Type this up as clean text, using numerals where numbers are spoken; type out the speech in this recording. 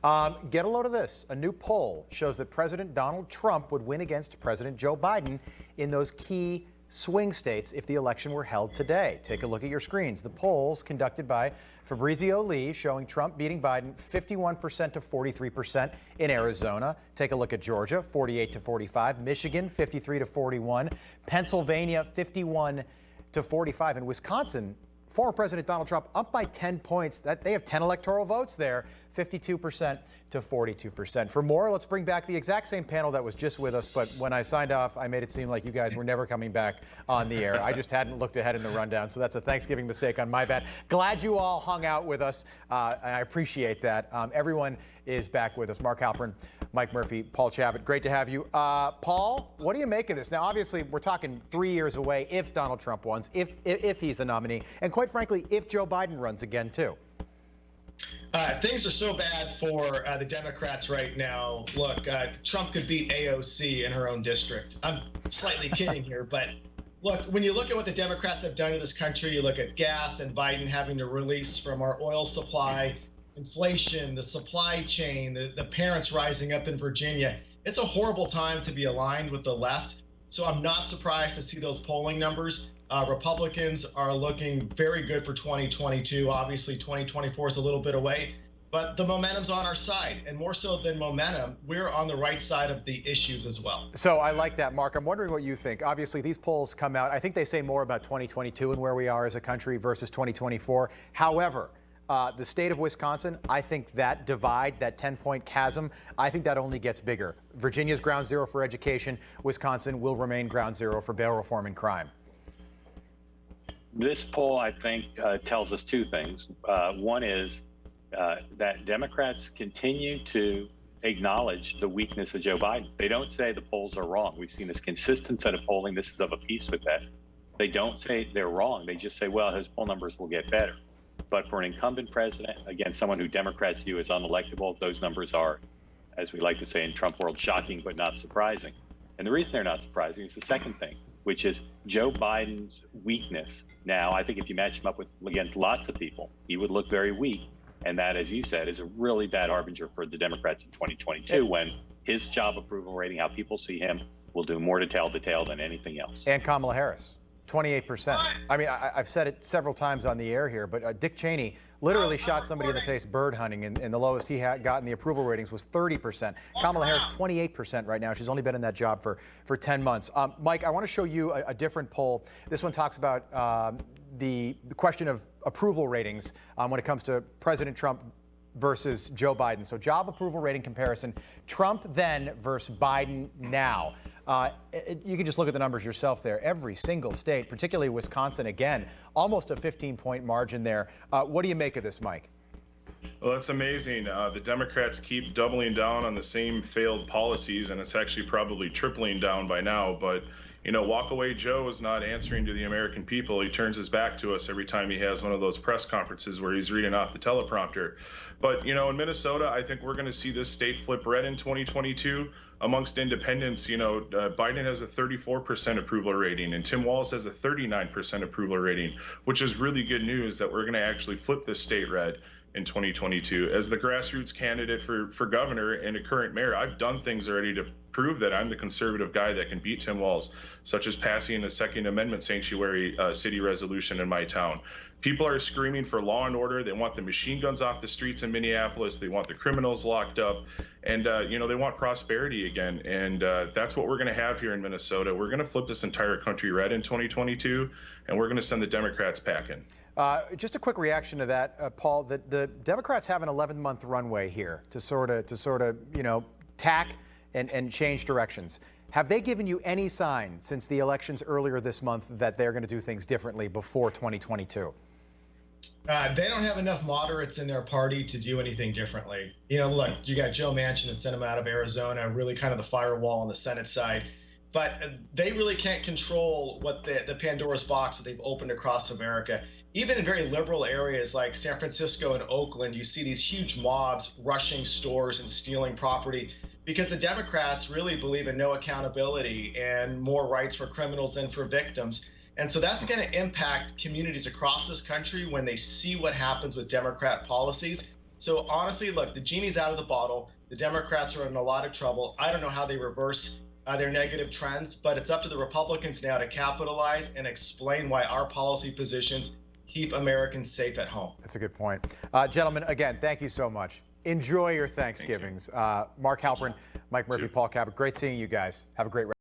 Get a load of this. A new poll shows that President Donald Trump would win against President Joe Biden in those key swing states if the election were held today. Take a look at your screens. The polls conducted by Fabrizio Lee showing Trump beating Biden 51% to 43% in Arizona. Take a look at Georgia, 48 to 45, Michigan, 53 to 41, Pennsylvania, 51 to 45, and Wisconsin, former President Donald Trump up by 10 points. They have 10 electoral votes there, 52% to 42%. For more, let's bring back the exact same panel that was just with us, but when I signed off, I made it seem like you guys were never coming back on the air. I just hadn't looked ahead in the rundown, so that's a Thanksgiving mistake on my bad. Glad you all hung out with us. I appreciate that. Everyone is back with us. Mark Halpern, Mike Murphy, Paul Chabot, great to have you. Paul, what do you make of this? Now, obviously, we're talking 3 years away if Donald Trump wins, if he's the nominee, and quite frankly, if Joe Biden runs again, too. Things are so bad for the Democrats right now. Look, Trump could beat AOC in her own district. I'm slightly kidding here, but look, when you look at what the Democrats have done to this country, you look at gas and Biden having to release from our oil supply, inflation, the supply chain, the parents rising up in Virginia. It's a horrible time to be aligned with the left. So I'm not surprised to see those polling numbers. Republicans are looking very good for 2022. Obviously, 2024 is a little bit away, but the momentum's on our side. And more so than momentum, we're on the right side of the issues as well. So I like that, Mark. I'm wondering what you think. Obviously, these polls come out. I think they say more about 2022 and where we are as a country versus 2024. However, the state of Wisconsin, I think that divide, that 10-point chasm, I think that only gets bigger. Virginia's ground zero for education. Wisconsin will remain ground zero for bail reform and crime. This poll, I think, tells us two things. One is that Democrats continue to acknowledge the weakness of Joe Biden. They don't say the polls are wrong. We've seen this consistent set of polling. This is of a piece with that. They don't say they're wrong. They just say, well, his poll numbers will get better. But for an incumbent president, again, someone who Democrats view as unelectable, those numbers are, as we like to say in Trump world, shocking but not surprising. And the reason they're not surprising is the second thing, which is Joe Biden's weakness. Now, I think if you match him up against lots of people, he would look very weak. And that, as you said, is a really bad harbinger for the Democrats in 2022 when his job approval rating, how people see him, will do more to tell the tale than anything else. And Kamala Harris, 28%. I mean, I've said it several times on the air here, but Dick Cheney literally shot somebody in the face bird hunting, and the lowest he had gotten the approval ratings was 30%. Kamala Harris, 28% right now. She's only been in that job for 10 months. Mike, I want to show you a different poll. This one talks about the question of approval ratings when it comes to President Trump versus Joe Biden. So job approval rating comparison, Trump then versus Biden now. You can just look at the numbers yourself there. Every single state, particularly Wisconsin, again, almost a 15-point margin there. What do you make of this, Mike? Well, that's amazing. The Democrats keep doubling down on the same failed policies, and it's actually probably tripling down by now. But, you know, walk away Joe is not answering to the American people. He turns his back to us every time he has one of those press conferences where he's reading off the teleprompter. But, you know, in Minnesota, I think we're going to see this state flip red in 2022. Amongst independents, you know, Biden has a 34% approval rating and Tim Walz has a 39% approval rating, which is really good news that we're going to actually flip this state red in 2022. As the grassroots candidate for governor and a current mayor, I've done things already to prove that I'm the conservative guy that can beat Tim Walz, such as passing a Second Amendment sanctuary city resolution in my town. People are screaming for law and order. They want the machine guns off the streets in Minneapolis. They want the criminals locked up. And, you know, they want prosperity again. And that's what we're going to have here in Minnesota. We're going to flip this entire country red in 2022, and we're going to send the Democrats packing. Just a quick reaction to that, Paul. The Democrats have an 11-month runway here to sort of, you know, tack and change directions. Have they given you any sign since the elections earlier this month that they're going to do things differently before 2022? They don't have enough moderates in their party to do anything differently. You know, look, you got Joe Manchin and sent him out of Arizona, really kind of the firewall on the Senate side. But they really can't control what the Pandora's box that they've opened across America. Even in very liberal areas like San Francisco and Oakland, you see these huge mobs rushing stores and stealing property because the Democrats really believe in no accountability and more rights for criminals than for victims. And so that's going to impact communities across this country when they see what happens with Democrat policies. So honestly, look, the genie's out of the bottle. The Democrats are in a lot of trouble. I don't know how they reverse their negative trends, but it's up to the Republicans now to capitalize and explain why our policy positions keep Americans safe at home. That's a good point. Gentlemen, again, thank you so much. Enjoy your Thanksgivings. Mark Halperin, Mike Murphy, Paul Cabot, great seeing you guys. Have a great rest.